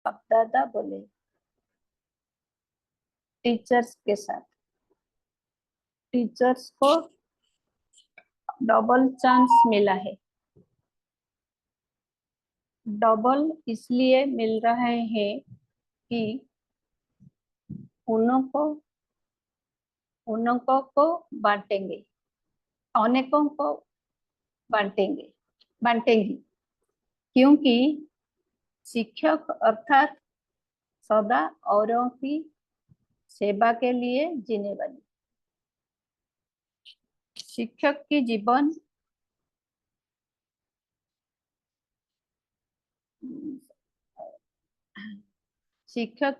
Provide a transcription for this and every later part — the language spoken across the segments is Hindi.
बाप दादा बोले टीचर्स के साथ, टीचर्स को डबल चांस मिला है। डबल इसलिए मिल रहा है कि उनको को बांटेंगे, अनेकों को बांटेंगी, क्योंकि शिक्षक अर्थात सदा औरों की सेवा के लिए जीने वाली। शिक्षक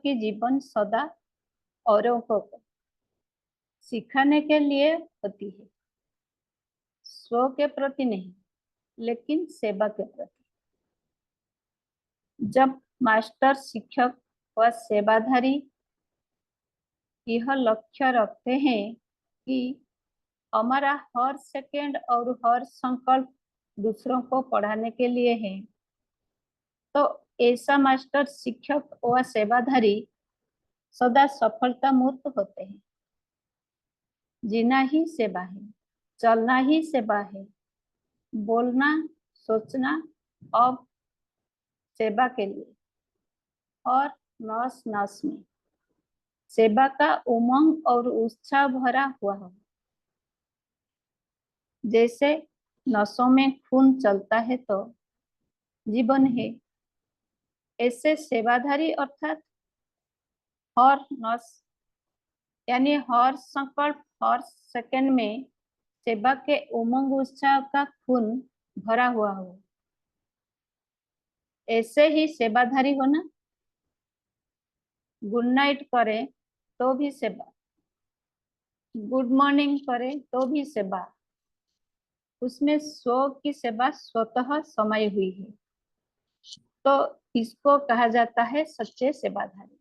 की जीवन सदा औरों को सिखाने के लिए होती है, स्व के प्रति नहीं, लेकिन सेवा के प्रति। जब मास्टर, शिक्षक व सेवाधारी यह लक्ष्य रखते हैं कि हमारा हर सेकंड और हर संकल्प दूसरों को पढ़ाने के लिए है, तो ऐसा मास्टर, शिक्षक व सेवाधारी सदा सफलता मूर्त होते हैं। जीना ही सेवा है, चलना ही सेवा है, बोलना सोचना अब सेवा के लिए, और नस नस में सेवा का उमंग और उत्साह भरा हुआ हो। जैसे नसों में खून चलता है तो जीवन है, ऐसे सेवाधारी अर्थात हर नस यानी हर संकल्प, हर सेकंड में सेवा के उमंग उत्साह का खून भरा हुआ हो, ऐसे ही सेवाधारी होना। गुड नाइट करे तो भी सेवा, गुड मॉर्निंग करे तो भी सेवा, उसमें स्व की सेवा स्वतः समाई हुई है, तो इसको कहा जाता है सच्चे सेवाधारी।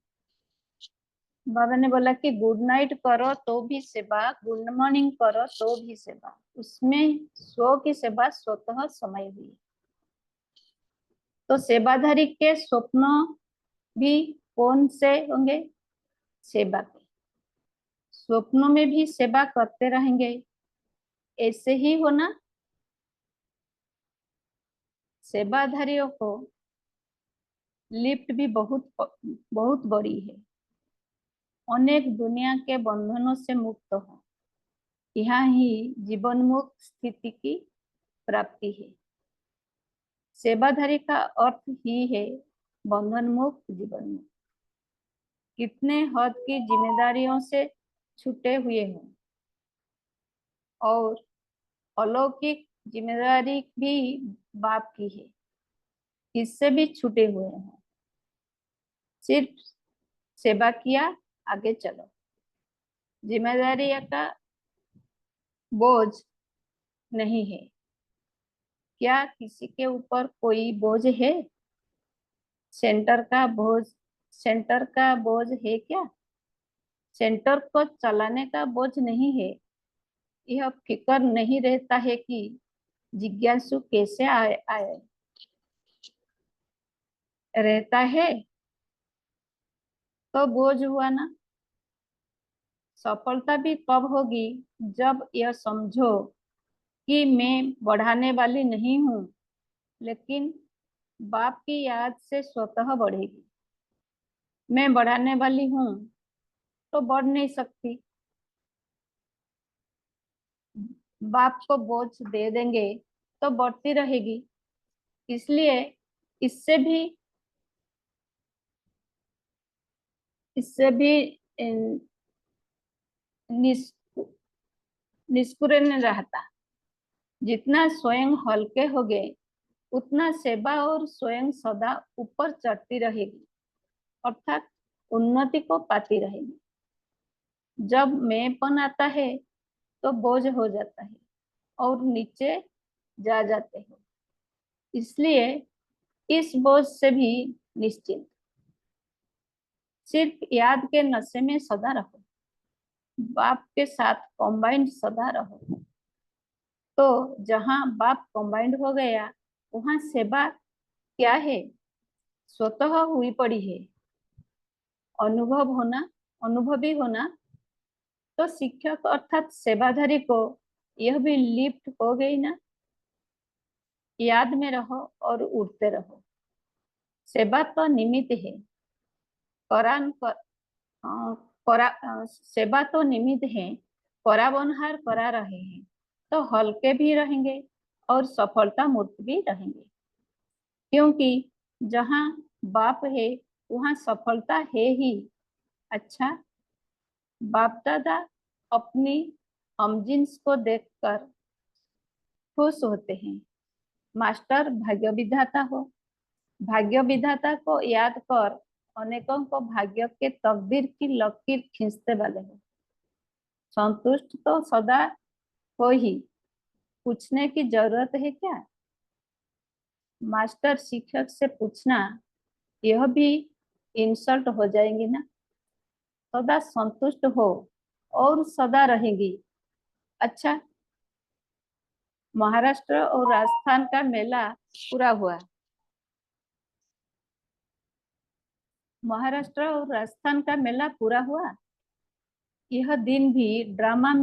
बाबा ने बोला कि गुड नाइट करो तो भी सेवा, गुड मॉर्निंग करो तो भी सेवा, उसमें स्व की सेवा स्वतः समाई हुई है। तो सेवाधारी के स्वप्न भी कौन से होंगे? सेवा के। स्वप्नों में भी सेवा करते रहेंगे, ऐसे ही होना। सेवाधारियों को लिफ्ट भी बहुत बहुत बड़ी है, अनेक दुनिया के बंधनों से मुक्त हो, यहाँ ही जीवन मुक्त स्थिति की प्राप्ति है। सेवाधारी का अर्थ ही है बंधन मुक्त जीवन मुक्त। कितने हद की जिम्मेदारियों से छूटे हुए हों, और अलौकिक जिम्मेदारी भी बाप की है, इससे भी छूटे हुए हैं। सिर्फ सेवा किया, आगे चलो। जिम्मेदारी का बोझ नहीं है। क्या किसी के ऊपर कोई बोझ है? सेंटर का बोझ है क्या? सेंटर को चलाने का बोझ नहीं है। यह फिक्र नहीं रहता है कि जिज्ञासु कैसे आए रहता है, तो बोझ हुआ ना। सफलता भी तब होगी जब यह समझो कि मैं बढ़ाने वाली नहीं हूँ, लेकिन बाप की याद से स्वतः बढ़ेगी। मैं बढ़ाने वाली हूँ तो बढ़ नहीं सकती, बाप को बोझ दे देंगे तो बढ़ती रहेगी। इसलिए इससे भी निष्कुरे रहता। जितना स्वयं हल्के हो गए, उतना सेवा और स्वयं सदा ऊपर चढ़ती रहेगी, अर्थात उन्नति को पाती रहेगी। जब मैंपन आता है तो बोझ हो जाता है और नीचे जा जाते हो। इसलिए इस बोझ से भी निश्चिंत, सिर्फ याद के नशे में सदा रहो, बाप के साथ कॉम्बाइंड सदा रहो। तो जहां बाप कॉम्बाइंड हो गया, वहां सेवा क्या है? स्वतः हुई पड़ी है, अनुभवी होना, तो शिक्षक अर्थात सेवाधारी को यह भी लिफ्ट हो गई ना। याद में रहो और उड़ते रहो। सेवा तो निमित्त है, करान कर, अ, सेवा तो निमित्त है, कराबनहार करा रहे हैं, तो हल्के भी रहेंगे और सफलता मूर्त भी रहेंगे। क्योंकि जहाँ बाप है वहाँ सफलता है ही। अच्छा, बाप दादा अपनी हमजिन्स को देखकर खुश होते हैं। मास्टर भाग्य विधाता हो, भाग्य विधाता को याद कर अनेकों को भाग्य के तकदीर की लकीर खींचते वाले हो। संतुष्ट तो सदा हो ही, पूछने की जरूरत है क्या? मास्टर शिक्षक से पूछना यह भी इंसल्ट हो जाएंगी ना। सदा संतुष्ट हो और सदा रहेंगी। अच्छा, महाराष्ट्र और राजस्थान का मेला पूरा हुआ। महाराष्ट्र और राजस्थान का मेला पूरा हुआ। यह दिन भी ड्रामा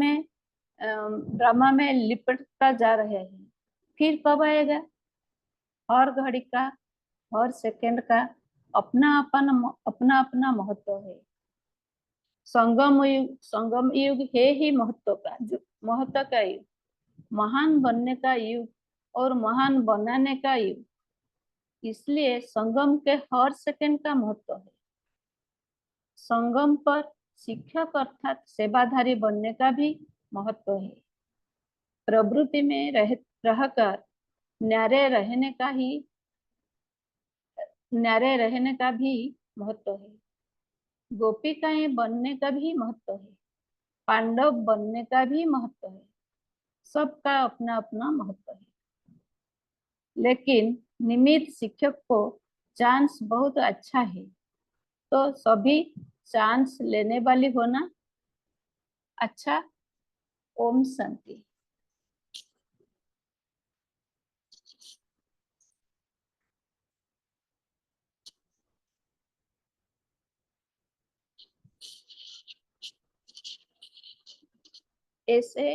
में लिपटता जा रहे हैं। फिर कब आएगा? हर घड़ी का, हर सेकंड का अपना अपना महत्व है। संगम युग है ही महत्व का युग, महान बनने का युग और महान बनाने का युग। इसलिए संगम के हर सेकंड का महत्व है। संगम पर शिक्षक अर्थात सेवाधारी बनने का भी महत्व है। प्रवृत्ति में रहकर न्यारे रहने का ही न्यारे रहने का भी महत्व है। गोपिकाएं बनने का भी महत्व है। पांडव बनने का भी महत्व है। सबका अपना अपना महत्व है। लेकिन निमित्त शिक्षक को चांस बहुत अच्छा है, तो सभी चांस लेने वाली होना। अच्छा, ओम शांति। ऐसे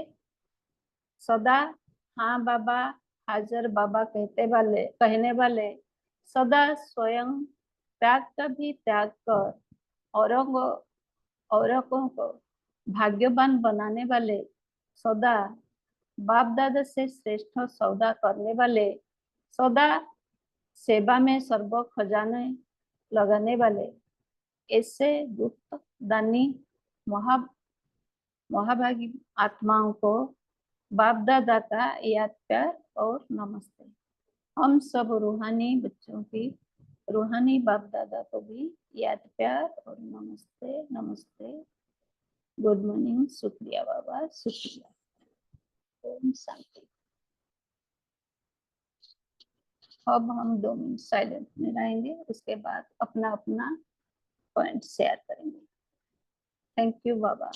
सदा हाँ बाबा, हाजर बाबा कहने वाले, सदा स्वयं त्याग का भी त्याग कर औरों को औरों को भाग्यवान बनाने वाले, सदा बाप दादा से श्रेष्ठ सौदा करने वाले, सदा सेवा में सर्व खजाने लगाने वाले, ऐसे गुप्त दानी महा महाभागी आत्माओं को बाप दादा का याद प्यार और नमस्ते। हम सब रूहानी बच्चों की रूहानी बाप दादा को भी याद प्यार और नमस्ते नमस्ते। गुड मॉर्निंग, शुक्रिया बाबा, शुक्रिया। ओम शांति। अब हम 2 मिनट साइलेंट में रहेंगे, उसके बाद अपना अपना पॉइंट शेयर करेंगे। थैंक यू बाबा।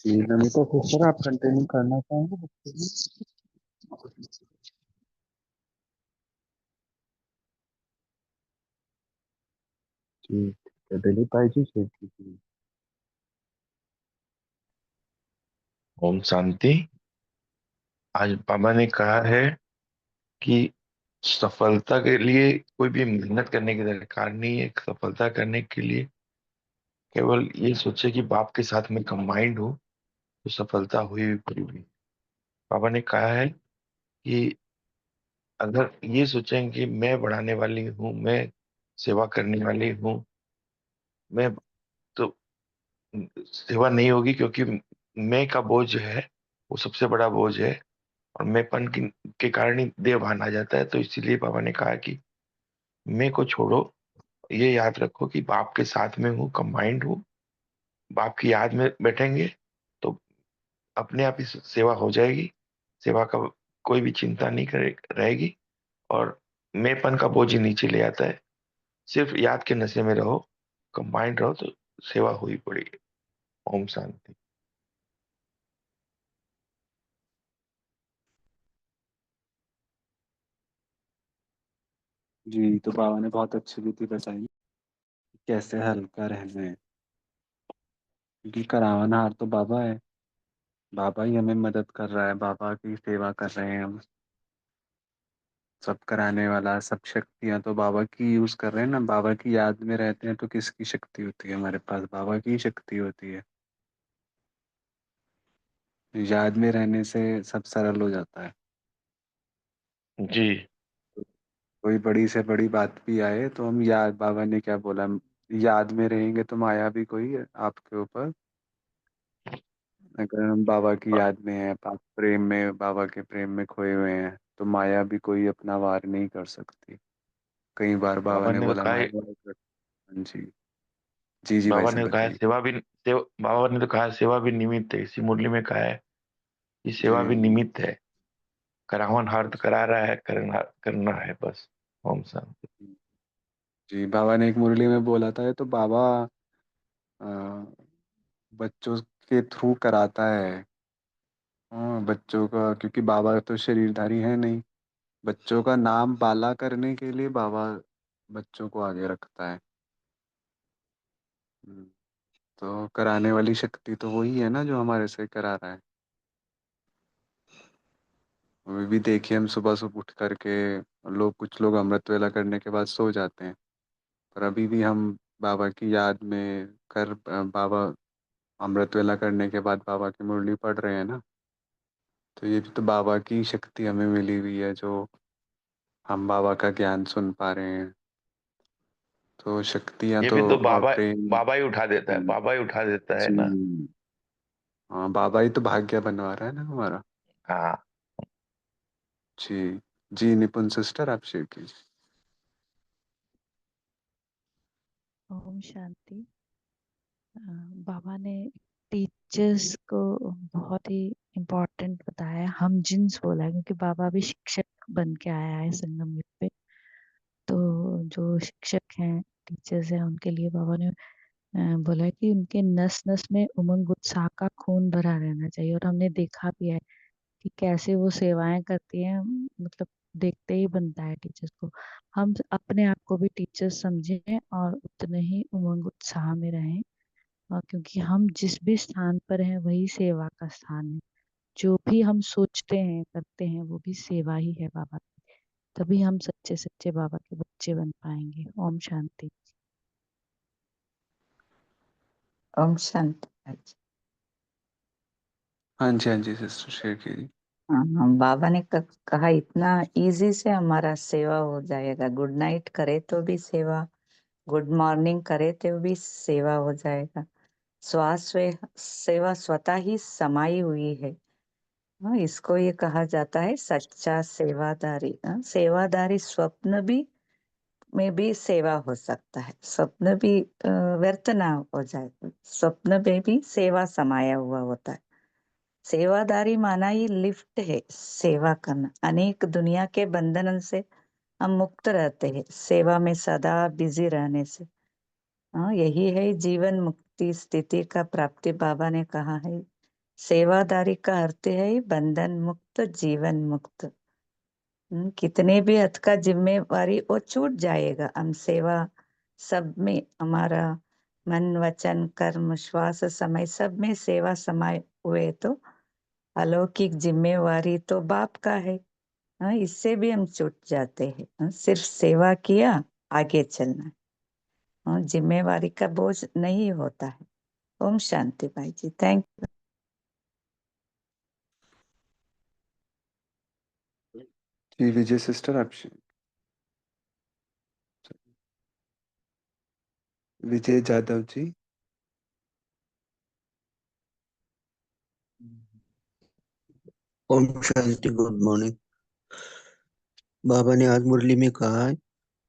जी नमिता सिस्टर, आप कंटिन्यू करना चाहेंगे बच्चे की? जी ठीक है, दिलीप भाई जी शेयर कीजिए। ओम शांति। आज बाबा ने कहा है कि सफलता के लिए कोई भी मेहनत करने की दरकार नहीं है। सफलता करने के लिए केवल ये सोचे कि बाप के साथ में कंबाइंड हो तो सफलता हुई भी पूरी हुई। बाबा ने कहा है कि अगर ये सोचें कि मैं बढ़ाने वाली हूँ, मैं सेवा करने वाली हूँ, मैं तो सेवा नहीं होगी, क्योंकि मैं का बोझ जो है वो सबसे बड़ा बोझ है। और मैंपन के कारण ही देह भान आ जाता है। तो इसीलिए बाबा ने कहा कि मैं को छोड़ो, ये याद रखो कि बाप के साथ में हूँ, कंबाइंड हूँ, बाप की याद में बैठेंगे तो अपने आप ही सेवा हो जाएगी। सेवा का कोई भी चिंता नहीं करे रहेगी। और मैंपन का बोझ ही नीचे ले आता है। सिर्फ याद के नशे में रहो, कंबाइंड रहो तो सेवा हो ही पड़ेगी। ओम शांति। जी तो बाबा ने बहुत अच्छी विधि बताई कैसे हल्का रहना है, क्योंकि करावनहार तो बाबा है। बाबा ही हमें मदद कर रहा है, बाबा की सेवा कर रहे हैं हम। सब कराने वाला, सब शक्तियां तो बाबा की यूज कर रहे हैं ना। बाबा की याद में रहते हैं तो किसकी शक्ति होती है हमारे पास? बाबा की ही शक्ति होती है। याद में रहने से सब सरल हो जाता है। जी। कोई बड़ी से बड़ी बात भी आए तो हम याद, बाबा ने क्या बोला, याद में रहेंगे तो माया भी कोई है आपके ऊपर। अगर हम बाबा की याद में हैं, आप प्रेम में, बाबा के प्रेम में खोए हुए हैं, तो माया भी कोई अपना वार नहीं कर सकती। कई बार बाबा बाबा ने ने तो बोला कहा मैं है वार कर। हाँ जी। जी जी भाई बाबा साहब ने तो कहा है बताइए। सेवा भी बाबा ने तो कहा है सेवा भी निमित्त है। इसी मुरली में कहा है कि सेवा भी जी निमित्त है। करावन हार तो करा रहा है, करना करना है बस। ओम शांति। जी बाबा ने एक मुरली में बोला था, ये तो बाबा अ, बच्चों के थ्रू कराता है। हाँ बच्चों का, क्योंकि बाबा तो शरीरधारी है नहीं। बच्चों का नाम बाला करने के लिए बाबा बच्चों को आगे रखता है। हम्म, तो कराने वाली शक्ति तो वही है ना जो हमारे से करा रहा है। अभी भी देखिए, हम सुबह सुबह उठ करके, लोग, कुछ लोग अमृत वेला करने के बाद सो जाते हैं, पर अभी भी हम बाबा की याद में बाबा, अमृत वेला करने के बाद बाबा की मुरली पढ़ रहे हैं ना। तो ये भी तो बाबा की शक्ति हमें मिली हुई है, जो हम बाबा का ज्ञान सुन पा रहे हैं। तो शक्तियां ये तो, भी तो और बाबा प्रेम। बाबा ही उठा देता है, हम्म, बाबा ही उठा देता है ना। जी हाँ, बाबा ही तो भाग्य बनवा रहा है ना हमारा। हाँ। जी जी निपुण सिस्टर, आप शेयर कीजिए। ओम शांति। बाबा ने टीचर्स को बहुत ही इम्पोर्टेंट बताया, हम जिन्स बोला है, क्योंकि बाबा भी शिक्षक बन के आया है संगम युग पे। तो जो शिक्षक हैं, टीचर्स हैं, उनके लिए बाबा ने बोला है कि उनके नस नस में उमंग उत्साह का खून भरा रहना चाहिए। और हमने देखा भी है कि कैसे वो सेवाएं करती हैं, मतलब देखते ही बनता है टीचर्स को। हम अपने आप को भी टीचर्स समझें और उतने ही उमंग उत्साह में रहें। क्योंकि हम जिस भी स्थान पर हैं वही सेवा का स्थान है। जो भी हम सोचते हैं करते हैं वो भी सेवा ही है बाबा की। तभी हम सच्चे सच्चे बाबा के बच्चे बन पाएंगे। ओम शांति। ओम शांति। हाँ जी हाँ जी सिस्टर, शेयर कीजिए। हाँ हाँ, बाबा ने कहा इतना इजी से हमारा सेवा हो जाएगा। गुड नाइट करे तो भी सेवा, गुड मॉर्निंग करे तो भी सेवा हो जाएगा। सेवा स्वतः ही समाई हुई है। हाँ, इसको ये कहा जाता है सच्चा सेवादारी। हाँ, सेवादारी स्वप्न भी में भी सेवा हो सकता है। स्वप्न भी व्यर्थ ना हो जाए, स्वप्न में भी सेवा समाया हुआ होता है। सेवादारी माना ही लिफ्ट है, सेवा करना। अनेक दुनिया के बंधन से हम मुक्त रहते हैं सेवा में सदा बिजी रहने से। हाँ, यही है जीवन मुक्ति स्थिति का प्राप्ति। बाबा ने कहा है सेवादारी का अर्थ है बंधन मुक्त, जीवन मुक्त। कितने भी हद का जिम्मेवारी वो छूट जाएगा। हम सेवा सब में, हमारा मन वचन कर्म श्वास समय सब में सेवा समाये हुए तो अलौकिक जिम्मेवारी तो बाप का है। इससे भी हम छूट जाते हैं। सिर्फ सेवा किया, आगे चलना। जिम्मेवारी का बोझ नहीं होता है। ओम शांति भाई जी, थैंक यू। जी विजय सिस्टर, आप विजय जाधव जी। ओम शांति, गुड मॉर्निंग। बाबा ने आज मुरली में कहा है,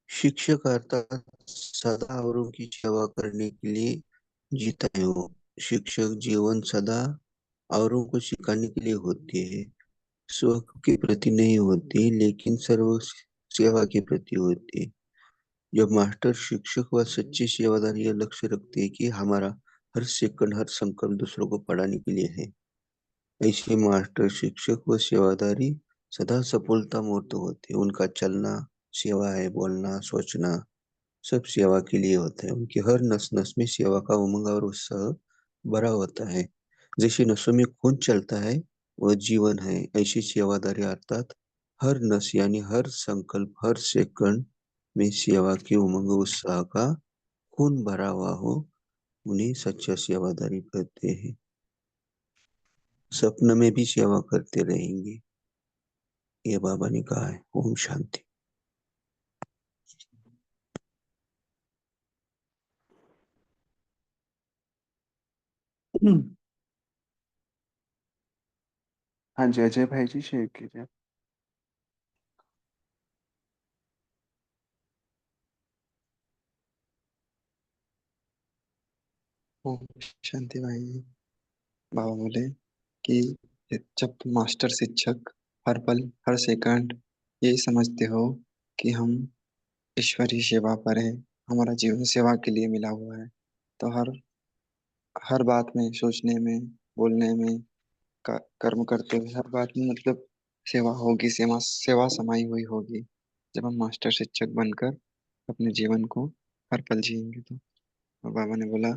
शिक्षक अर्थात सदा औरों की सेवा करने के लिए जीता है वो। शिक्षक जीवन सदा औरों को सिखाने के लिए होती है, स्व के प्रति नहीं होती, लेकिन सर्व सेवा के प्रति होती है। जब मास्टर शिक्षक व सच्चे सेवादार यह लक्ष्य रखते हैं कि हमारा हर सेकंड हर संकल्प दूसरों को पढ़ाने के लिए है, ऐसे मास्टर शिक्षक व सेवादारी सदा सफलता मूर्त होते हैं। उनका चलना सेवा है, बोलना सोचना सब सेवा के लिए होता है। उनकी हर नस नस में सेवा का उमंग और उत्साह भरा होता है। जैसे नसों में खून चलता है वह जीवन है, ऐसी सेवादारी अर्थात हर नस यानी हर संकल्प हर सेकंड में सेवा के उमंग उत्साह का खून भरा हुआ हो, उन्हें सच्चा सेवादारी कहते हैं। सपने में भी सेवा करते रहेंगे, ये बाबा ने कहा है। ओम शांति। हाँ जी अजय भाई जी, शेयर कीजिए। ओम शांति भाई जी। बाबा बोले कि जब मास्टर शिक्षक हर पल हर सेकंड यही समझते हो कि हम ईश्वरीय सेवा पर है, हमारा जीवन सेवा के लिए मिला हुआ है, तो हर हर बात में सोचने में बोलने में कर्म करते हुए हर बात में मतलब सेवा होगी, सेवा सेवा समाई हुई होगी। जब हम मास्टर शिक्षक बनकर अपने जीवन को हर पल जिएंगे तो। और बाबा ने बोला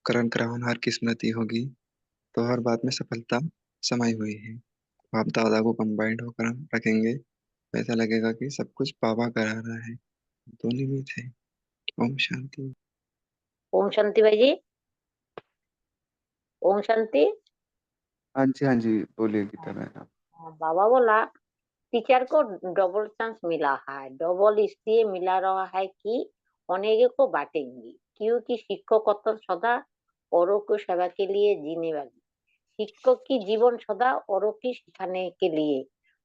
करण करावन हर की स्मृति होगी, तो हर बात में सफलता समाई हुई है। बाप दादा को कंबाइंड होकर हम रखेंगे तो ऐसा लगेगा कि सब कुछ बाबा करा रहा है, दोनों में थे। ओम शांति। ओम शांति भाई जी। ओम शांति। हाँ जी बोलिए गीता मैडम। बाबा बोला टीचर को डबल चांस मिला है। डबल इसलिए मिला रहा है कि अनेके को बांटेंगे, क्योंकि शिक्षकत्व सदा औरों को सेवा के लिए जीने वाली। शिक्षक की जीवन सदा औरों की सिखाने के लिए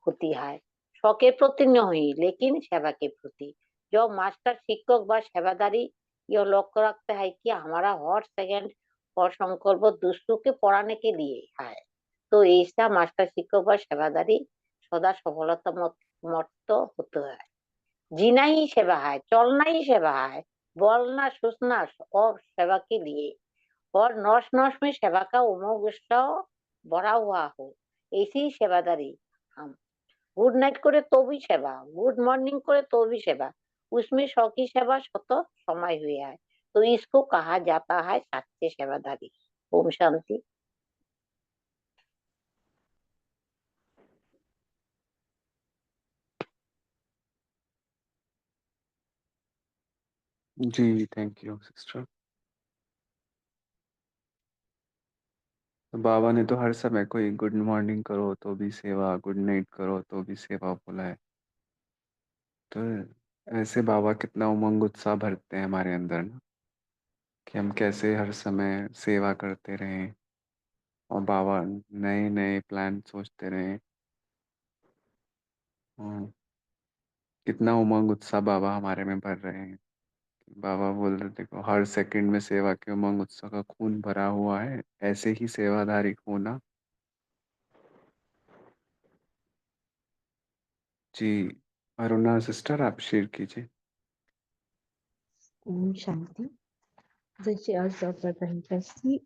होती है, स्व के प्रति नहीं लेकिन सेवा के प्रति। जो मास्टर शिक्षक व सेवादारी यह लक्ष्य रखता है कि हमारा हर सेकंड और संकल्प दूसरों के पढ़ाने के लिए है, तो ऐसा मास्टर शिक्षक व सेवादारी सदा सफलता मत होते है। जीना ही सेवा है, चलना ही सेवा है, बोलना सोचना और सेवा के लिए। और नौश नौश में सेवा का उमंग उत्साह भरा हुआ हो, ऐसी सेवादारी हम। गुड नाइट करे तो भी सेवा, गुड मॉर्निंग करे तो भी सेवा, उसमें सौ की सेवा शत समय हुई है, तो इसको कहा जाता है सच्चे सेवादारी। ओम शांति। जी थैंक यू सिस्टर। तो बाबा ने तो हर समय कोई गुड मॉर्निंग करो तो भी सेवा, गुड नाइट करो तो भी सेवा बोला है। तो ऐसे बाबा कितना उमंग उत्साह भरते हैं हमारे अंदर ना, कि हम कैसे हर समय सेवा करते रहें और बाबा नए नए प्लान सोचते रहें। हाँ, कितना उमंग उत्साह बाबा हमारे में भर रहे हैं। बाबा बोल रहे देखो हर सेकंड में सेवा के उमंग उत्साह का खून भरा हुआ है, ऐसे ही सेवादारी होना। जी अरुणा सिस्टर, आप शेयर कीजिए। ओम शांति। जैसे आज डॉक्टर रही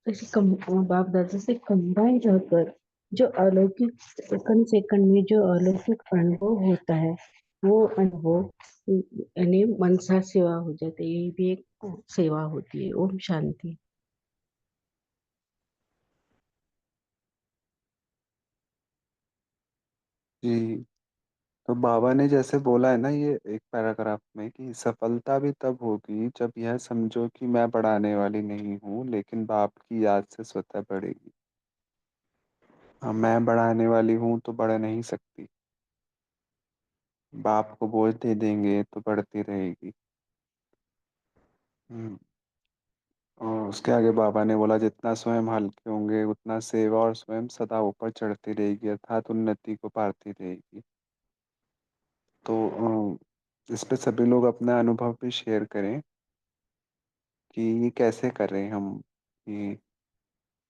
बाप दादा से कंबाइन होकर जो अलौकिक सेकंड सेकंड में जो अलौकिक अनुभव होता है, वो अनुभव यानी मनसा सेवा हो जाती है। ये भी एक सेवा होती है। ओम शांति। जी, तो बाबा ने जैसे बोला है ना ये एक पैराग्राफ में कि सफलता भी तब होगी जब यह समझो कि मैं बढ़ाने वाली नहीं हूँ लेकिन बाप की याद से स्वतः बढ़ेगी। हाँ, मैं बढ़ाने वाली हूँ तो बढ़ नहीं सकती, बाप को बोझ दे देंगे तो बढ़ती रहेगी। हम्म, और उसके आगे बाबा ने बोला जितना स्वयं हल्के होंगे उतना सेवा और स्वयं सदा ऊपर चढ़ती रहेगी अर्थात उन्नति को पाती रहेगी। तो इस पे सभी लोग अपना अनुभव भी शेयर करें कि ये कैसे कर रहे हैं हम ये,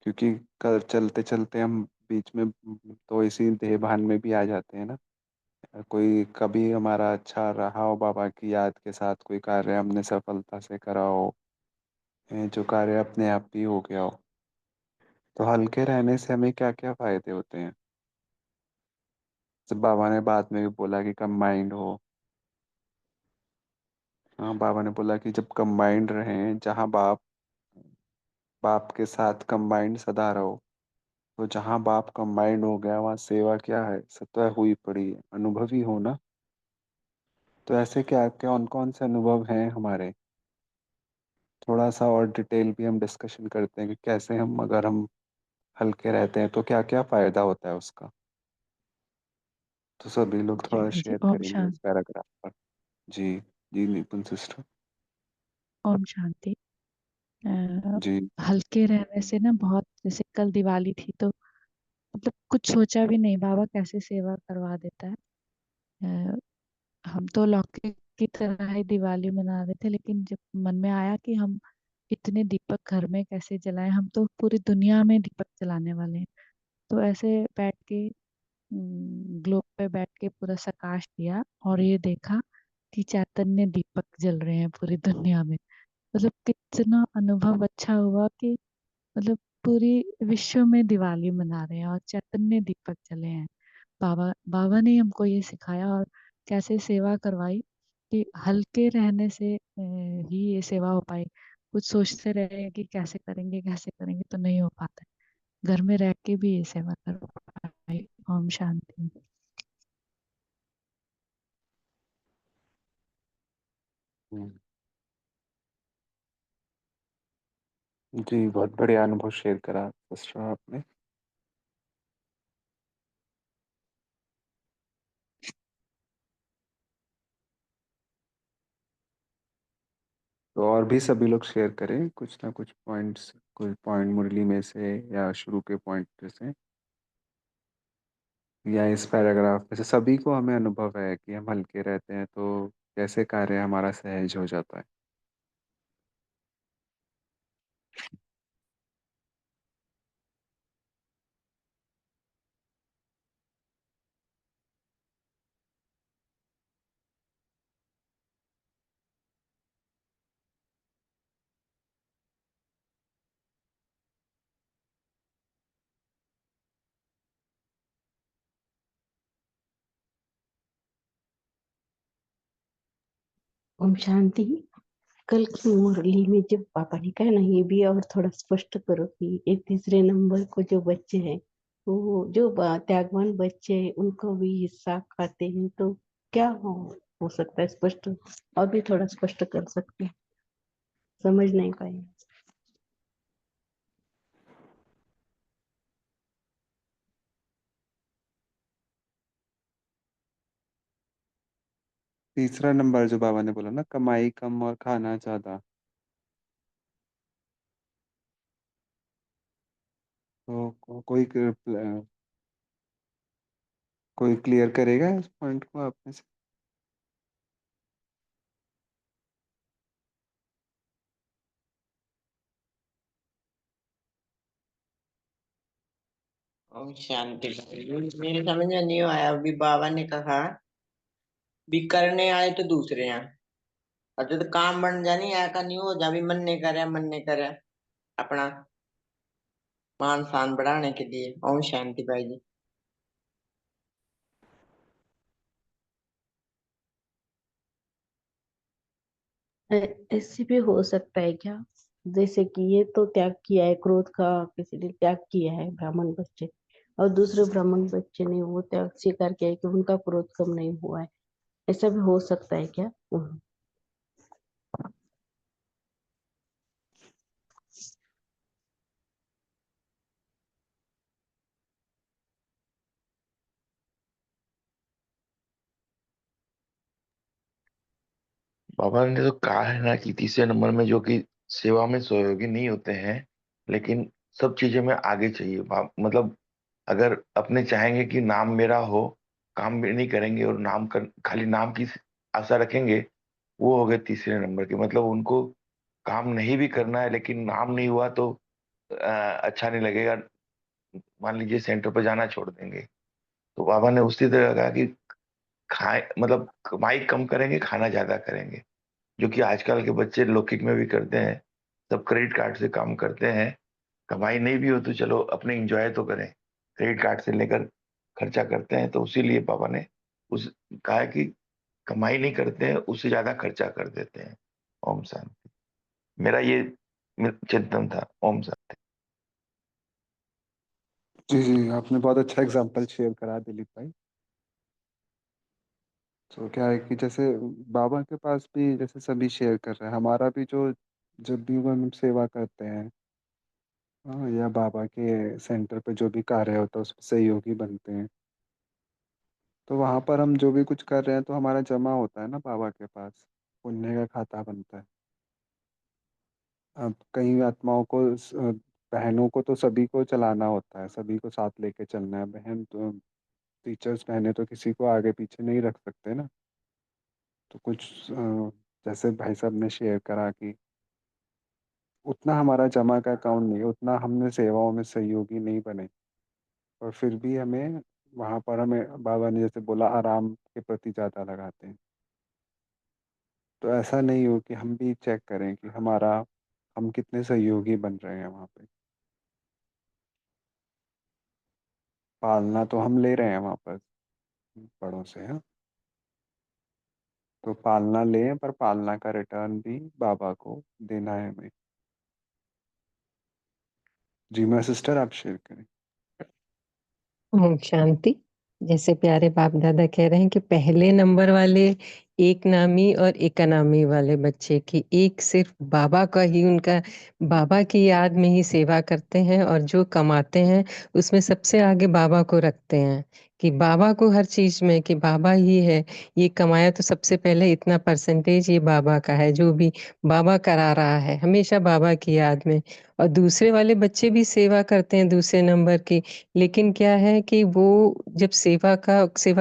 क्योंकि कल चलते चलते हम बीच में तो इसी देह भान में भी आ जाते हैं ना। कोई कभी हमारा अच्छा रहा हो बाबा की याद के साथ, कोई कार्य हमने सफलता से करा हो, जो कार्य अपने आप ही हो गया हो, तो हल्के रहने से हमें क्या क्या फायदे होते हैं। जब बाबा ने बाद में भी बोला कि कंबाइंड हो, हाँ बाबा ने बोला कि जब कंबाइंड रहें, जहाँ बाप बाप के साथ कंबाइंड सदा रहो, तो जहाँ बाप कंबाइंड हो गया वहाँ सेवा क्या है, स्वतः हुई पड़ी है, अनुभवी हो ना। तो ऐसे क्या कौन कौन से अनुभव हैं हमारे, थोड़ा सा और डिटेल भी हम डिस्कशन करते हैं कि कैसे हम अगर हम हल्के रहते हैं तो क्या क्या फायदा होता है उसका। तो सभी लोग जी थोड़ा बाबा जी। शेयर ओम करेंगे इस शांति। पैराग्राफ पर। जी जी निपुण सिस्टर। ओम शांति। अ, जी हल्के रहने से ना बहुत, जैसे कल दिवाली थी तो मतलब कुछ सोचा भी नहीं, बाबा कैसे सेवा करवा देता है। अ, हम तो लौकिक की तरह ही दिवाली मना रहे थे, लेकिन जब मन में आया कि हम इतने दीपक घर में कैसे जलाएं, हम तो पूरी दुनिया में दीपक जलाने वाले हैं। तो ऐसे बैठ के ग्लोब पे बैठ के पूरा प्रकाश दिया और ये देखा कि चैतन्य दीपक जल रहे हैं पूरी दुनिया में। मतलब कितना अनुभव अच्छा हुआ कि मतलब पूरी विश्व में दिवाली मना रहे हैं और चैतन्य दीपक जले हैं। बाबा बाबा ने हमको ये सिखाया और कैसे सेवा करवाई कि हल्के रहने से ही ये सेवा हो पाई। कुछ सोचते रहे कि कैसे करेंगे तो नहीं हो पाता है। घर में रह के भी ये सेवा कर पाई। ओम शांति। हम्म, जी बहुत बढ़िया अनुभव शेयर करा सिस्टर आपने। तो और भी सभी लोग शेयर करें कुछ ना कुछ पॉइंट्स, कोई पॉइंट मुरली में से या शुरू के पॉइंट से, या इस पैराग्राफ में से। सभी को हमें अनुभव है कि हम हल्के रहते हैं तो कैसे कार्य हमारा सहज हो जाता है। ओम शांति। कल की मुरली में जब पापा ने कहा ना, ये भी और थोड़ा स्पष्ट करो कि एक तीसरे नंबर को जो बच्चे हैं, वो जो त्यागवान बच्चे हैं उनको भी हिस्सा खाते हैं, तो क्या हो सकता है स्पष्ट, और भी थोड़ा स्पष्ट कर सकते हैं, समझ नहीं पाए। तीसरा नंबर जो बाबा ने बोला ना, कमाई कम और खाना ज्यादा, तो कोई क्लियर करेगा इस पॉइंट को आप में से। ओम शांति। मेरे समझ में नहीं आया। अभी बाबा ने कहा भी करने आए तो दूसरे हैं, और जो तो काम बन जानी आया का नहीं हो जा भी मन नहीं करे अपना। मान शान बढ़ाने के लिए। ओम शांति भाई जी। ऐसे भी हो सकता है क्या? जैसे कि ये तो त्याग किया है, क्रोध का किसी ने त्याग किया है ब्राह्मण बच्चे, और दूसरे ब्राह्मण बच्चे ने वो त्याग स्वीकार किया है कि उनका क्रोध कम नहीं हुआ है। ऐसा भी हो सकता है क्या? बाबा ने तो कहा है ना कि तीसरे नंबर में जो कि सेवा में सहयोगी नहीं होते हैं, लेकिन सब चीजों में आगे चाहिए। मतलब अगर अपने चाहेंगे कि नाम मेरा हो, काम भी नहीं करेंगे और खाली नाम की आशा रखेंगे, वो हो गए तीसरे नंबर के। मतलब उनको काम नहीं भी करना है, लेकिन नाम नहीं हुआ तो अच्छा नहीं लगेगा। मान लीजिए सेंटर पर जाना छोड़ देंगे। तो बाबा ने उसी तरह कहा कि खाए मतलब कमाई कम करेंगे, खाना ज्यादा करेंगे, जो कि आजकल के बच्चे लौकिक में भी करते हैं। सब क्रेडिट कार्ड से काम करते हैं। कमाई नहीं भी हो तो चलो अपने एंजॉय तो करें, क्रेडिट कार्ड से लेकर खर्चा करते हैं। तो उसी लिए पापा ने उस कहा है कि कमाई नहीं करते हैं, उससे ज्यादा खर्चा कर देते हैं। ओम शांति। मेरा ये चिंतन था। ओम शांति। जी जी, आपने बहुत अच्छा एग्जाम्पल शेयर करा दिलीप भाई। तो क्या है कि जैसे बाबा के पास भी जैसे सभी शेयर कर रहे हैं, हमारा भी जो जब भी हम सेवा करते हैं, या बाबा के सेंटर पे जो भी कार्य होता है उसमें सहयोगी बनते हैं, तो वहां पर हम जो भी कुछ कर रहे हैं तो हमारा जमा होता है ना बाबा के पास, पुण्य का खाता बनता है। अब कई आत्माओं को बहनों को तो सभी को चलाना होता है, सभी को साथ लेके चलना है। बहन तो टीचर्स बहनें तो किसी को आगे पीछे नहीं रख सकते ना। तो कुछ जैसे भाई साहब ने शेयर करा कि उतना हमारा जमा का अकाउंट नहीं है, उतना हमने सेवाओं में सहयोगी नहीं बने, और फिर भी हमें वहां पर हमें बाबा ने जैसे बोला आराम के प्रति ज़्यादा लगाते हैं। तो ऐसा नहीं हो कि हम भी चेक करें कि हम कितने सहयोगी बन रहे हैं वहाँ पे। पालना तो हम ले रहे हैं वहाँ पर बड़ों से, है। तो पालना लें, पर पालना का रिटर्न भी बाबा को देना है हमें। जी मैं सिस्टर, आप शेयर करें। ओम शांति। जैसे प्यारे बाप दादा कह रहे हैं कि पहले नंबर वाले एक नामी और इकोनॉमी वाले बच्चे की एक सिर्फ बाबा का ही, उनका बाबा की याद में ही सेवा करते हैं, और जो कमाते हैं उसमें सबसे आगे बाबा को रखते हैं, कि बाबा को हर चीज में, कि बाबा ही है ये कमाया, तो सबसे पहले इतना परसेंटेज ये बाबा का है, जो भी बाबा करा रहा है हमेशा बाबा की याद में। और दूसरे वाले बच्चे भी सेवा करते हैं दूसरे नंबर की, लेकिन क्या है कि वो जब सेवा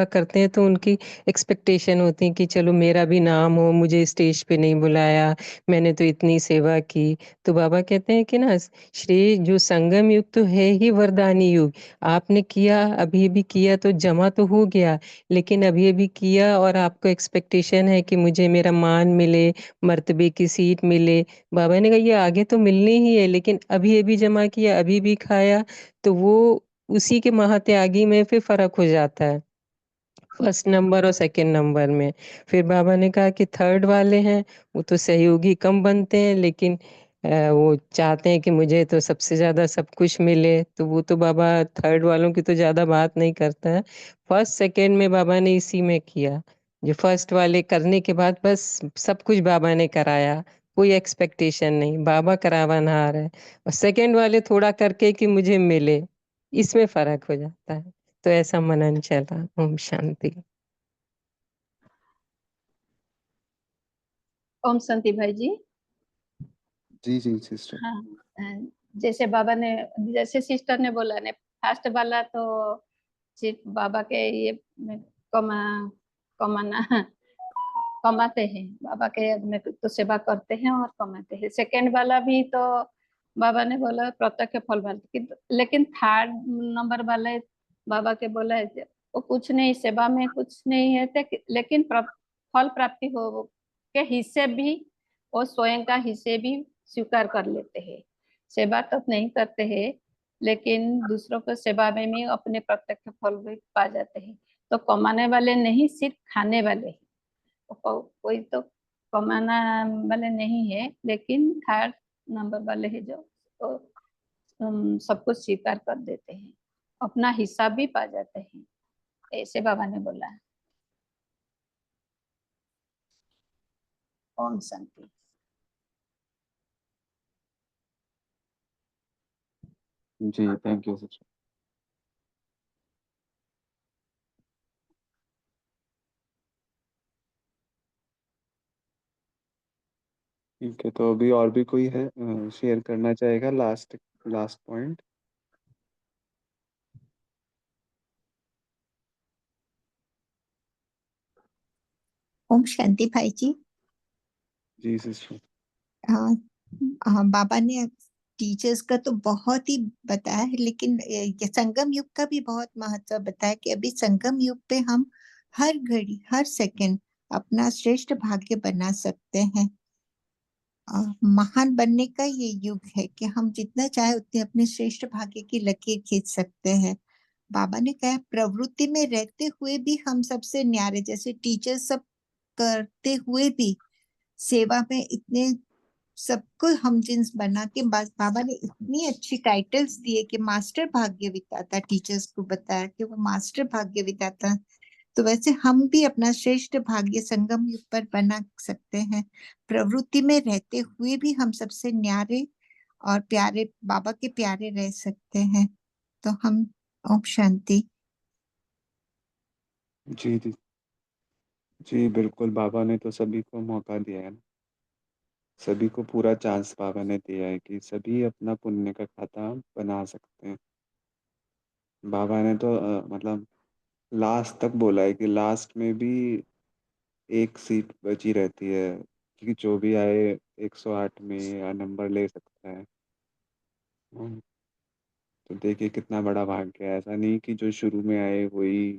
करते हैं तो उनकी एक्सपेक्टेशन होती है कि चलो मेरा भी नाम हो, मुझे स्टेज पे नहीं बुलाया, मैंने तो इतनी सेवा की। तो बाबा कहते हैं कि ना, श्री जो संगम युग तो है ही वरदानी युग। आपने किया, अभी अभी किया तो जमा तो हो गया, लेकिन अभी अभी किया और आपको एक्सपेक्टेशन है कि मुझे मेरा मान मिले, मर्तबे की सीट मिले। बाबा ने कहा ये आगे तो मिलनी ही है, लेकिन अभी अभी जमा किया, अभी भी खाया, तो वो उसी के महात्यागी में फिर फर्क हो जाता है, फर्स्ट नंबर और सेकंड नंबर में। फिर बाबा ने कहा कि थर्ड वाले हैं वो तो सहयोगी कम बनते हैं, लेकिन वो चाहते हैं कि मुझे तो सबसे ज्यादा सब कुछ मिले, तो वो तो बाबा थर्ड वालों की तो ज्यादा बात नहीं करता है। फर्स्ट सेकंड में बाबा ने इसी में किया, जो फर्स्ट वाले करने के बाद बस सब कुछ बाबा ने कराया, कोई एक्सपेक्टेशन नहीं, बाबा करावनहार है। और सेकंड वाले थोड़ा करके कि मुझे मिले, इसमें फर्क हो जाता है। तो ऐसा मनन चला। ओम शांति। ओम शांति भाई जी। जी जी सिस्टर। हाँ, जैसे बाबा ने, जैसे सिस्टर ने बोला ने, फर्स्ट वाला तो सिर्फ बाबा के ये में कमा कमाना कमाते हैं, बाबा के याद में तो सेवा करते हैं और कमाते हैं। सेकंड वाला भी तो बाबा ने बोला प्रत्यक्ष फल वाले, लेकिन थर्ड नंबर वाले बाबा के बोला है वो कुछ नहीं, सेवा में कुछ नहीं है, लेकिन फल प्राप्ति हो के हिस्से भी वो स्वयं का हिस्से भी स्वीकार कर लेते हैं। सेवा तो नहीं करते हैं, लेकिन दूसरों को सेवा में भी अपने प्रत्यक्ष फल भी पा जाते हैं। तो कमाने वाले नहीं, सिर्फ खाने वाले हैं। कोई तो कमाना वाले नहीं है, लेकिन थर्ड नंबर वाले है जो सब कुछ स्वीकार कर देते हैं, अपना हिस्सा भी पा जाते हैं, ऐसे बाबा ने बोला। ओम शांति। जी थैंक यू सिस्टर। ठीक है, तो अभी और भी कोई है शेयर करना चाहेगा लास्ट लास्ट पॉइंट? ओम शांति भाई जी। जी सिस्टर। हाँ, हाँ, बाबा ने टीचर्स का तो बहुत ही बताया है, लेकिन ये संगम युग का भी बहुत महत्व बताया कि अभी संगम युग पे हम हर घड़ी हर सेकंड अपना श्रेष्ठ भाग्य बना सकते हैं। महान बनने का ये युग है कि हम जितना चाहे उतने अपने श्रेष्ठ भाग्य की लकीर खींच सकते हैं। बाबा ने कहा प्रवृत्ति में रहते हुए भी हम सबसे न्यारे, जैसे टीचर सब करते हुए भी सेवा में इतने सबको हम जिन्स बना के बाबा ने इतनी अच्छी टाइटल्स दिए कि मास्टर भाग्य विधाता, टीचर्स को बताया कि वो मास्टर भाग्य विधाता। तो वैसे हम भी अपना श्रेष्ठ भाग्य संगम युग पर बना सकते हैं। प्रवृत्ति में रहते हुए भी हम सबसे न्यारे और प्यारे, बाबा के प्यारे रह सकते हैं। तो हम ओम शांति। जी जी जी बिल्कुल, बाबा ने तो सभी को मौका दिया है ना, सभी को पूरा चांस बाबा ने दिया है कि सभी अपना पुण्य का खाता बना सकते हैं। बाबा ने तो मतलब लास्ट तक बोला है कि लास्ट में भी एक सीट बची रहती है कि जो भी आए 108 में या नंबर ले सकता है। हम्म, तो देखिए कितना बड़ा भाग्य है। ऐसा नहीं कि जो शुरू में आए वही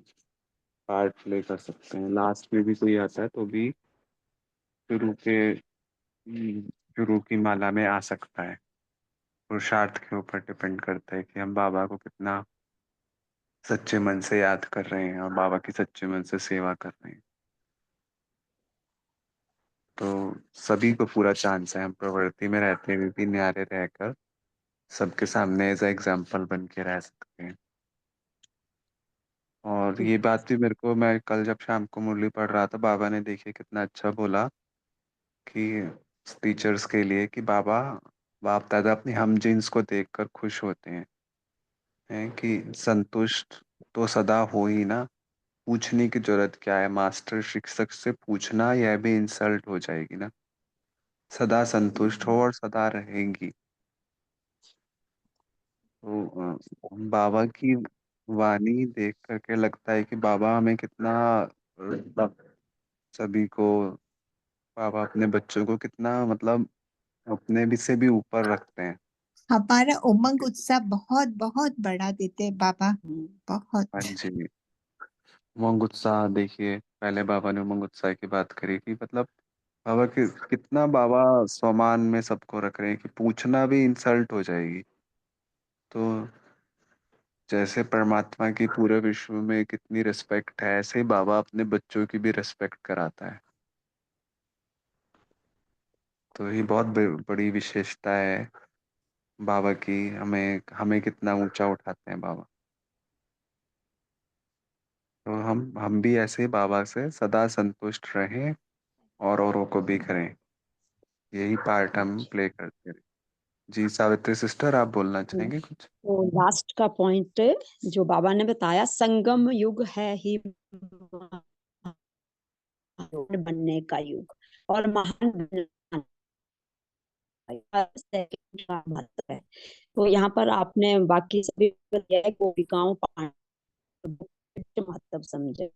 पार्ट प्ले कर सकते हैं, लास्ट में भी कोई आता है तो भी शुरू के शुरू की माला में आ सकता है। पुरुषार्थ के ऊपर डिपेंड करता है कि हम बाबा को कितना सच्चे मन से याद कर रहे हैं और बाबा की सच्चे मन से सेवा कर रहे हैं। तो सभी को पूरा चांस है, हम प्रवृत्ति में रहते हुए भी न्यारे रहकर सबके सामने एज एग्जाम्पल बन के रह सकते हैं। और ये बात भी मेरे को, मैं कल जब शाम को मुरली पढ़ रहा था, बाबा ने देखिए कितना अच्छा बोला कि टीचर्स के लिए कि बाबा बाप दादा अपनी हम जिन्स को देखकर खुश होते हैं कि संतुष्ट तो सदा हो ही ना, पूछने की जरूरत क्या है, मास्टर शिक्षक से पूछना यह भी इंसल्ट हो जाएगी ना, सदा संतुष्ट हो और सदा रहेंगी। तो बाबा की वाणी देख करके लगता है कि बाबा हमें कितना मतलब सभी को, बाबा अपने बच्चों को कितना मतलब अपने भी से भी ऊपर रखते हैं। हमारा उमंग उत्साह बहुत बहुत बढ़ा देते हैं बाबा, बहुत। हाँ जी, उमंग उत्साह देखिए, पहले बाबा ने उमंग उत्साह की बात करी कि मतलब बाबा कितना बाबा सम्मान में सबको रख रहे हैं कि पूछना भी इंसल्ट हो जाएगी। तो जैसे परमात्मा की पूरे विश्व में कितनी रिस्पेक्ट है, ऐसे ही बाबा अपने बच्चों की भी रिस्पेक्ट कराता है। तो ये बहुत बड़ी विशेषता है बाबा की, हमें हमें कितना ऊंचा उठाते हैं बाबा। तो हम भी ऐसे बाबा से सदा संतुष्ट रहें और औरों को भी करें, यही पार्ट हम प्ले करते रहे। जी सावित्री सिस्टर, आप बोलना चाहेंगे कुछ? तो लास्ट का पॉइंट जो बाबा ने बताया, संगम युग है ही बनने का युग और महान बनना का महत्व है। तो यहाँ पर आपने बाकी सभी गोपिकाओं महत्व समझे।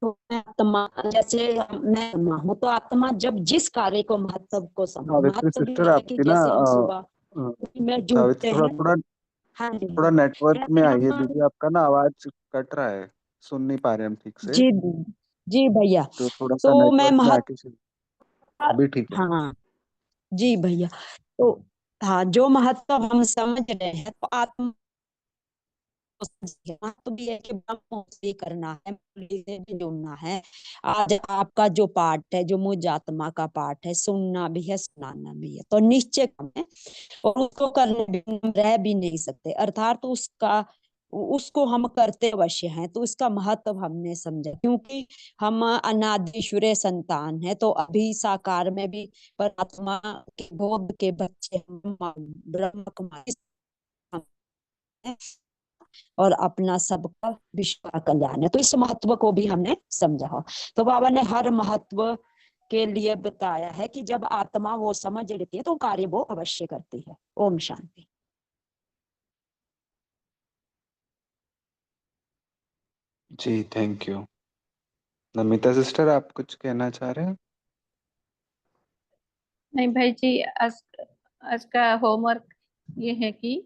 तो मैं आत्मा, जैसे मैं आत्मा हूँ, तो आत्मा जब जिस कार्य को महत्व को समझ, सावित्री महत्व भी सिस्टर है कि आपकी ना जैसे हम सुबह में सावित्री जुड़ते थोड़ा हैं। थोड़ा हाँ जी, थोड़ा नेटवर्क में आइए हम दीदी, आपका ना आवाज कट रहा है, सुन नहीं पा रहे हम ठीक से। जी जी भैया, तो थोड़ा सा तो मैं नेटवर्क में महत्व, आके अभी ठीक है। हाँ जी भैया, तो हाँ जो महत्व हम समझ रहे हैं, तो आत्मा तो भी है कि ब्रह्म से करना है, मुरली से भी जुड़ना है। आज आपका जो पाठ है, जो मुझ आत्मा का पाठ है, सुनना भी है सुनाना भी है, तो निश्चय काम है और उसको करने बिना हम रह भी नहीं सकते। अर्थात तो उसको हम करते अवश्य हैं, तो इसका महत्व हमने समझा, क्योंकि हम अनादिश्वरीय संतान है, तो अभी साकार में भी परमात्मा के बोध के बच्चे हम ब्रह्म कुमारी हैं और अपना सबका विश्व का कल्याण है, तो इस महत्व को भी हमने समझा हो। तो बाबा ने हर महत्व के लिए बताया है कि जब आत्मा वो समझ लेती है तो कार्य वो अवश्य करती है। ओम शांति। जी, थैंक यू। नमिता सिस्टर, आप कुछ कहना चाह रहे हैं? नहीं भाई जी, आज का होमवर्क ये है कि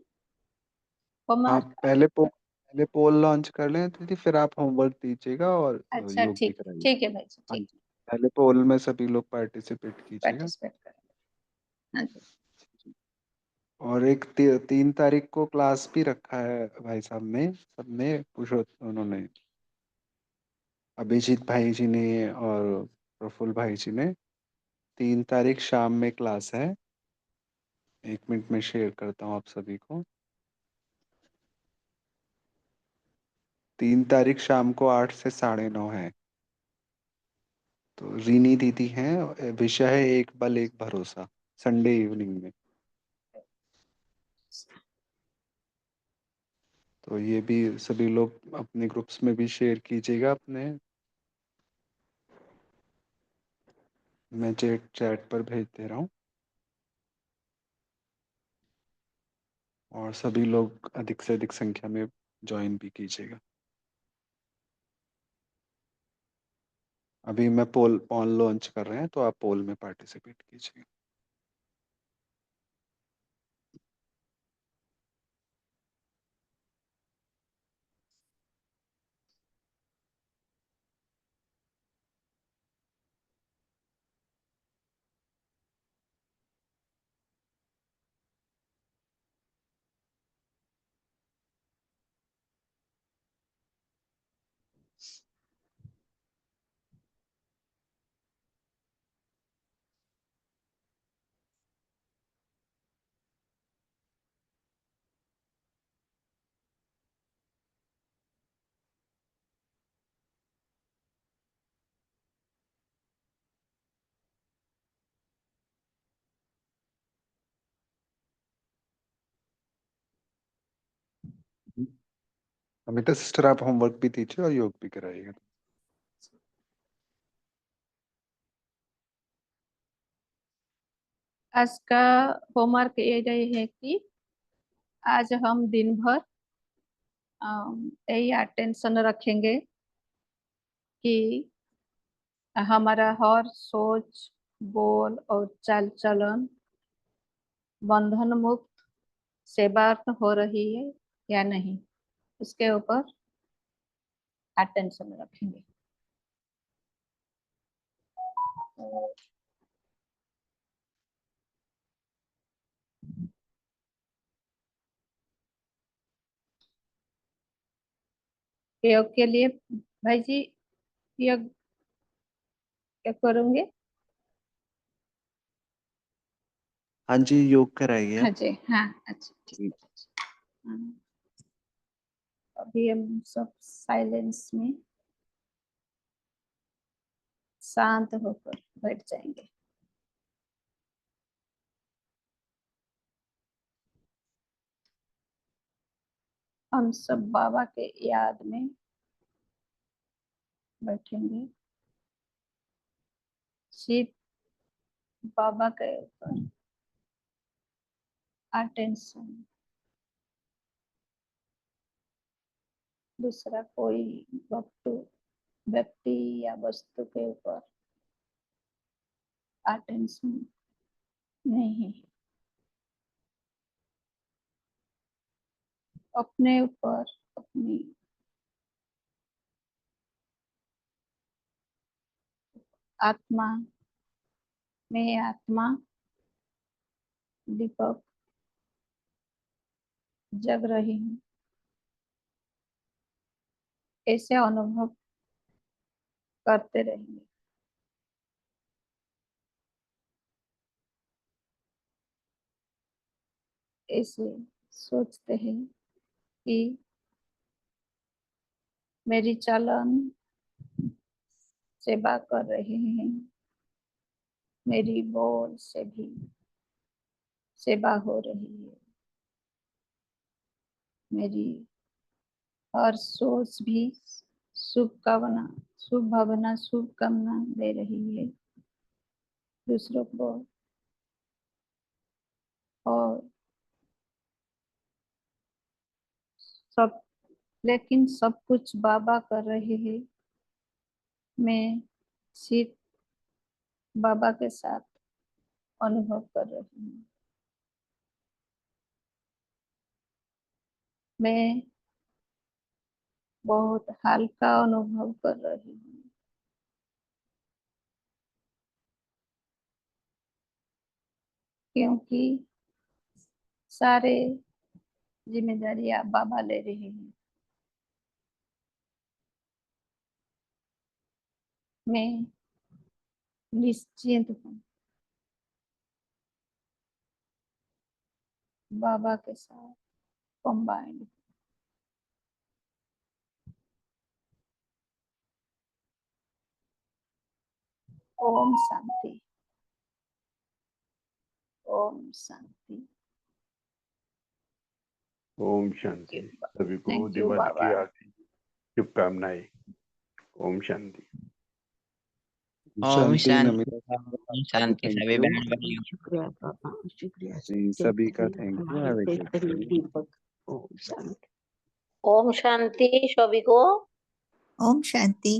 आप होमवर्क। पहले पोल लॉन्च कर लें दीदी, फिर आप होमवर्क दीजिएगा और अच्छा योग भी ठीक है, कराइए। ठीक है भाई जी, हाँ ठीक जी, है। पहले पोल में सभी लोग पार्टिसिपेट कीजिएगा। पार्टिसिपेट करेंगे। हाँ जी। और एक 3 तारीख को क्लास भी रखा है भाई साहब ने, सबने पुरुषोत्तम, उन्होंने अभिजीत भाई जी ने और प्रफुल्ल भाई जी ने 3 तारीख शाम में क्लास है। 1 मिनट में शेयर करता हूँ आप सभी को। 3 तारीख शाम को 8 से 9:30 है। तो रीनी दीदी हैं, विषय है एक बल एक भरोसा, संडे इवनिंग में। तो ये भी सभी लोग अपने ग्रुप्स में भी शेयर कीजिएगा अपने। मैं चैट पर भेज दे रहा हूँ और सभी लोग अधिक से अधिक संख्या में ज्वाइन भी कीजिएगा। अभी मैं पोल लॉन्च कर रहे हैं, तो आप पोल में पार्टिसिपेट कीजिए। अमिता सिस्टर, आप होमवर्क भी दीजिए और योग भी कराइएगा। आज का होमवर्क ये है कि आज हम दिन भर यही अटेंशन रखेंगे कि हमारा हर सोच, बोल और चाल चलन बंधन मुक्त सेवार्थ हो रही है या नहीं, इसके ऊपर अटेंशन रखेंगे। योग के लिए भाई जी, योग क्या करूँगे? हाँ जी, योग कराइए हाँ आप। जी, हाँ, अच्छा ठीक है। हाँ, अभी हम सब साइलेंस में शांत होकर बैठ जाएंगे। हम सब बाबा के याद में बैठेंगे, सिर्फ बाबा के ऊपर अटेंशन, दूसरा कोई व्यक्ति या वस्तु के ऊपर अटेंशन नहीं, अपने ऊपर, अपनी आत्मा में। आत्मा दीपक जग रही हूँ, ऐसे अनुभव करते रहेंगे। ऐसे सोचते हैं कि मेरी चालन सेवा कर रहे हैं, मेरी बोल से भी सेवा हो रही है, मेरी हर सोच भी शुभ भावना शुभकामना दे रही है दूसरों को। और सब, लेकिन सब कुछ बाबा कर रहे हैं, मैं सिर्फ बाबा के साथ अनुभव कर रही हूँ। मैं बहुत हल्का अनुभव कर रही हूँ, क्योंकि सारे जिम्मेदारियां बाबा ले रहे हैं। मैं निश्चिंत हूँ, बाबा के साथ कंबाइंड। ओम शांति, ओम शांति। ओम शांति। सभी को थैंक यू दिवाली की बाबा। हार्दिक शुभकामनाएं। ओम शांति। ओम शांति शांति। नमिता ओम सभी शांति थैंक सभी यू। बहन भाइयों। शुक्रिया बाबा, शुक्रिया सभी का thank you. Have a good चैतन्य डे। दीपक। ओम शांति। ओम शांति सभी को। ओम शांति।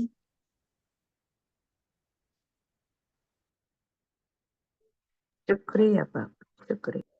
शुक्रिया बाबा, शुक्रिया।